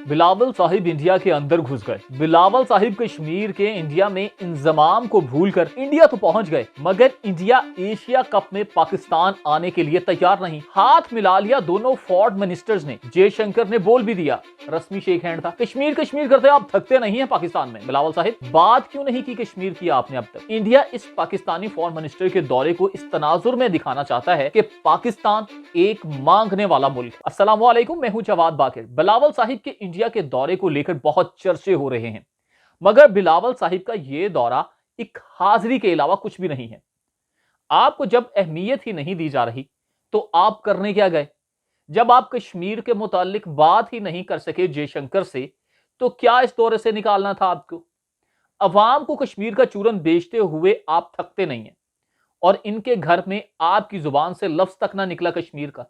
Bilawal Sahib India के अंदर घुस गए। बिलावल साहिब कश्मीर के इंडिया में इंजमाम को भूलकर इंडिया तो पहुंच गए, मगर इंडिया एशिया कप में पाकिस्तान आने के लिए तैयार नहीं। हाथ मिला लिया दोनों फॉरेन मिनिस्टर्स ने। जयशंकर ने बोल भी दिया, रस्मी शेक हैंड था। कश्मीर कश्मीर करते आप थकते नहीं है पाकिस्तान में। बिलावल साहिब, बात क्यों नहीं की कश्मीर की आपने अब तक? इंडिया इस पाकिस्तानी फॉरेन मिनिस्टर के दौरे को इस तनाजुर में दिखाना चाहता है कि पाकिस्तान एक मांगने वाला मुल्क है। अस्सलाम वालेकुम, मैं हूं जवाद बाकिर। बिलावल साहिब के इंडिया के दौरे को लेकर बहुत चर्चे हो रहे हैं, मगर बिलावल साहिब का यह दौरा एक हाजिरी के अलावा कुछ भी नहीं है। आपको जब अहमियत ही नहीं दी जा रही तो आप करने क्या गए? जब आप कश्मीर के मुतालिक बात ही नहीं कर सके जयशंकर से, तो क्या इस दौरे से निकालना था आपको? अवाम को कश्मीर का चूरन बेचते हुए आप थकते नहीं हैं, और इनके घर में आपकी जुबान से लफ्ज तक ना निकला कश्मीर का।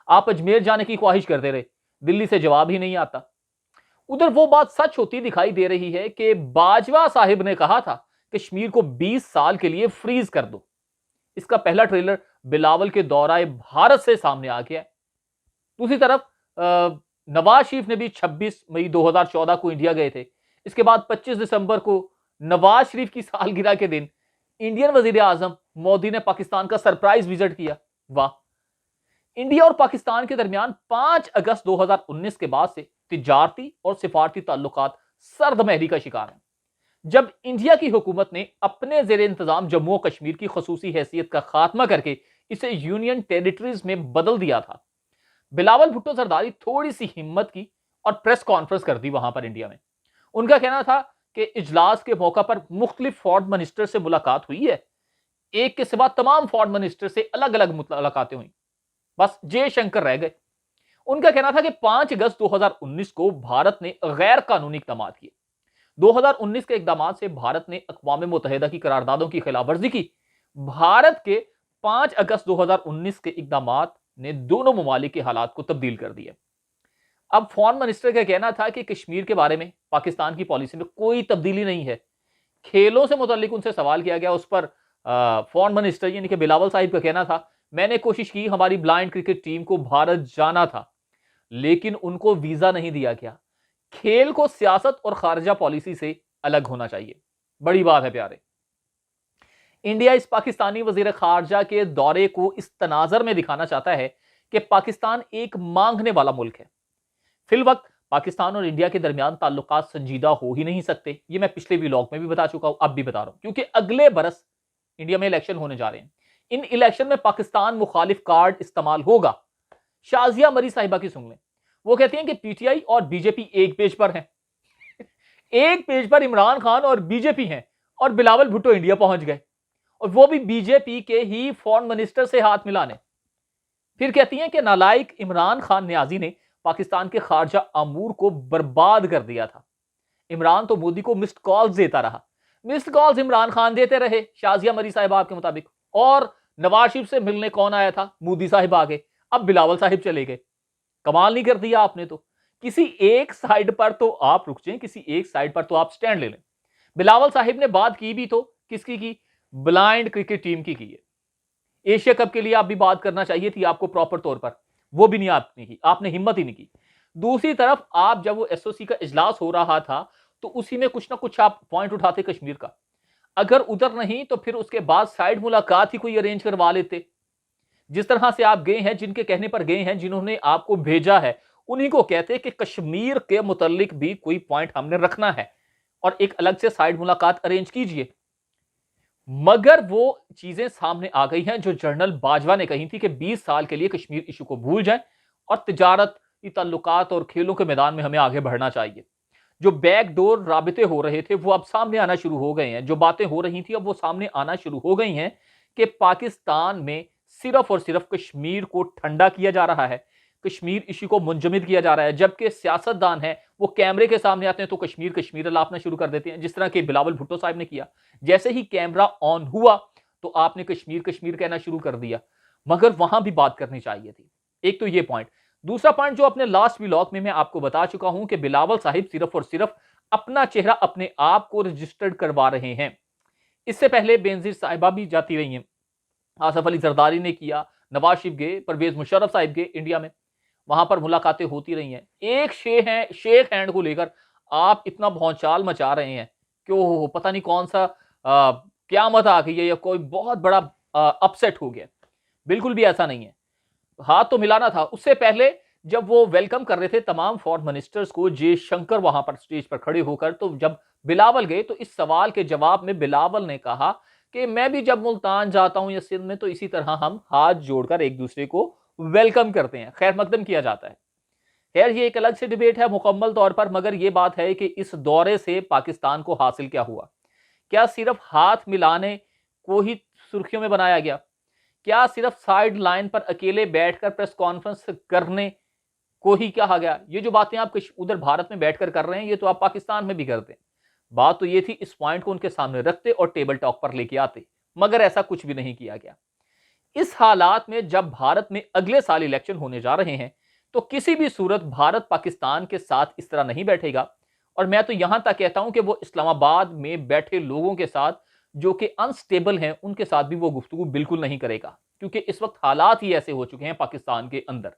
आप अजमेर जाने की ख्वाहिश करते रहे, दिल्ली से जवाब ही नहीं आता। उधर वो बात सच होती दिखाई दे रही है कि बाजवा साहिब ने कहा था कश्मीर को 20 साल के लिए फ्रीज कर दो। इसका पहला ट्रेलर बिलावल के दौराए भारत से सामने आ गया है। दूसरी तरफ नवाज शरीफ ने भी 26 मई 2014 को इंडिया गए थे। इसके बाद 25 दिसंबर को नवाज शरीफ की सालगिरह के दिन इंडियन वजीर आजम मोदी ने पाकिस्तान का सरप्राइज विजिट किया। वाह! इंडिया और पाकिस्तान के दरमियान 5 अगस्त 2019 के बाद से तिजारती और सिफारती ताल्लुकात सर्द का शिकार हैं। जब इंडिया की हुकूमत ने अपने जेर इंतजाम जम्मू और कश्मीर की खसूसी हैसियत का खात्मा करके इसे यूनियन टेरिटरीज में बदल दिया था, बिलावल भुट्टो जरदारी थोड़ी सी हिम्मत की और प्रेस कॉन्फ्रेंस कर दी वहां पर इंडिया में। उनका कहना था कि इजलास के मौका पर मुख्तलिफ फॉरेन मिनिस्टर से मुलाकात हुई है। एक के सिवा तमाम फॉरेन मिनिस्टर से अलग अलग मुलाकातें हुई, बस जयशंकर रह गए। उनका कहना था कि 5 अगस्त 2019 को भारत ने गैर कानूनी इकदाम किए। 2019 के इकदाम से भारत ने अक़वाम मुत्तहिदा की करारदादों की खिलाफवर्जी की। भारत के 5 अगस्त 2019 के इकदाम ने दोनों ममालिक के हालात को तब्दील कर दिया। अब फॉरेन मिनिस्टर का कहना था कि कश्मीर के बारे में पाकिस्तान की पॉलिसी में कोई तब्दीली नहीं है। खेलों से मुताल्लिक उनसे सवाल किया गया, उस पर फॉरेन मिनिस्टर यानी कि बिलावल साहिब का कहना था, मैंने कोशिश की, हमारी ब्लाइंड क्रिकेट टीम को भारत जाना था, लेकिन उनको वीजा नहीं दिया गया। खेल को सियासत और खारजा पॉलिसी से अलग होना चाहिए। बड़ी बात है प्यारे। इंडिया इस पाकिस्तानी वजीर खारजा के दौरे को इस तनाजर में दिखाना चाहता है कि पाकिस्तान एक मांगने वाला मुल्क है। फिल वक्त पाकिस्तान और इंडिया के दरमियान ताल्लुकात संजीदा हो ही नहीं सकते। ये मैं पिछले व्लॉग में भी बता चुका हूं, अब भी बता रहा हूं, क्योंकि अगले बरस इंडिया में इलेक्शन होने जा रहे हैं। इन इलेक्शन में पाकिस्तान मुखालिफ कार्ड इस्तेमाल होगा। शाजिया मरी साहिबा की सुन लें, वो कहती हैं कि पीटीआई और बीजेपी एक पेज पर हैं। एक पेज पर इमरान खान और बीजेपी हैं, और बिलावल भुट्टो इंडिया पहुंच गए, और वो भी बीजेपी के ही फॉरेन मिनिस्टर से हाथ मिलाने। फिर कहती हैं कि नालायक इमरान खान न्याजी ने पाकिस्तान के खारजा अमूर को बर्बाद कर दिया था। इमरान तो मोदी को मिस्ड कॉल्स देता रहा, मिस्ड कॉल्स इमरान खान देते रहे शाजिया मरी साहिबा के मुताबिक। और नवाज शरीफ से मिलने कौन आया था? मोदी साहिब आ गए, अब बिलावल साहिब चले गए। कमाल नहीं कर दिया आपने? तो किसी एक साइड पर तो आप रुक जाएं, किसी एक साइड पर तो आप स्टैंड ले लें। बिलावल साहिब ने बात की भी तो किसकी की? ब्लाइंड क्रिकेट टीम की है। एशिया कप के लिए आप भी बात करना चाहिए थी आपको प्रॉपर तौर पर, वो भी नहीं आपने की, आपने हिम्मत ही नहीं की। दूसरी तरफ आप जब वो एसओसी का इजलास हो रहा था तो उसी में कुछ ना कुछ आप पॉइंट उठाते कश्मीर का। अगर उधर नहीं तो फिर उसके बाद साइड मुलाकात ही कोई अरेंज करवा लेते। जिस तरह से आप गए हैं, जिनके कहने पर गए हैं, जिन्होंने आपको भेजा है, उन्हीं को कहते कि कश्मीर के मुतालिक भी कोई पॉइंट हमने रखना है और एक अलग से साइड मुलाकात अरेंज कीजिए। मगर वो चीजें सामने आ गई हैं जो जनरल बाजवा ने कही थी कि 20 साल के लिए कश्मीर इशू को भूल जाएं और तिजारत, ताल्लुकात और खेलों के मैदान में हमें आगे बढ़ना चाहिए। जो बैकडोर राबिते हो रहे थे वो अब सामने आना शुरू हो गए हैं। जो बातें हो रही थी अब वो सामने आना शुरू हो गई हैं कि पाकिस्तान में सिर्फ और सिर्फ कश्मीर को ठंडा किया जा रहा है, कश्मीर इशू को मुंजमद किया जा रहा है। जबकि सियासतदान है वो कैमरे के सामने आते हैं तो कश्मीर कश्मीर अलापना शुरू कर देते हैं, जिस तरह के बिलावल भुट्टो साहब ने किया। जैसे ही कैमरा ऑन हुआ तो आपने कश्मीर कश्मीर कहना शुरू कर दिया, मगर वहां भी बात करनी चाहिए थी। एक तो ये पॉइंट। दूसरा पॉइंट जो अपने लास्ट व्लॉग में मैं आपको बता चुका हूं कि बिलावल साहिब सिर्फ और सिर्फ अपना चेहरा अपने आप को रजिस्टर्ड करवा रहे हैं। इससे पहले बेनजीर साहिबा भी जाती रही हैं, आसफ अली जरदारी ने किया, नवाज शरीफ गए, परवेज मुशर्रफ साहिब गए इंडिया में। वहां पर मुलाकातें होती रही हैं। एक शेख हैंड को लेकर आप इतना भौचाल मचा रहे हैं, क्यों पता नहीं कौन सा क़यामत आ गई है या कोई बहुत बड़ा अपसेट हो गया। बिल्कुल भी ऐसा नहीं है। हाथ तो मिलाना था। उससे पहले जब वो वेलकम कर रहे थे तमाम फॉरेन मिनिस्टर्स को, जयशंकर वहां पर स्टेज पर खड़े होकर, तो जब बिलावल गए तो इस सवाल के जवाब में बिलावल ने कहा कि मैं भी जब मुल्तान जाता हूं या सिंध में तो इसी तरह हम हाथ जोड़कर एक दूसरे को वेलकम करते हैं, खैर मकदम किया जाता है। खैर ये एक अलग से डिबेट है मुकम्मल तौर पर, मगर ये बात है कि इस दौरे से पाकिस्तान को हासिल क्या हुआ? क्या सिर्फ हाथ मिलाने को ही सुर्खियों में बनाया गया? क्या सिर्फ साइड लाइन पर अकेले बैठकर प्रेस कॉन्फ्रेंस करने को ही कहा गया? ये जो बातें आप उधर भारत में बैठकर कर रहे हैं, ये तो आप पाकिस्तान में भी करते हैं। बात तो ये थी, इस पॉइंट को उनके सामने रखते और टेबल टॉक पर लेके आते, मगर ऐसा कुछ भी नहीं किया गया। इस हालात में जब भारत में अगले साल इलेक्शन होने जा रहे हैं, तो किसी भी सूरत भारत पाकिस्तान के साथ इस तरह नहीं बैठेगा। और मैं तो यहां तक कहता हूं कि वो इस्लामाबाद में बैठे लोगों के साथ जो कि अनस्टेबल हैं, उनके साथ भी वो गुफ्तगू बिल्कुल नहीं करेगा, क्योंकि इस वक्त हालात ही ऐसे हो चुके हैं पाकिस्तान के अंदर।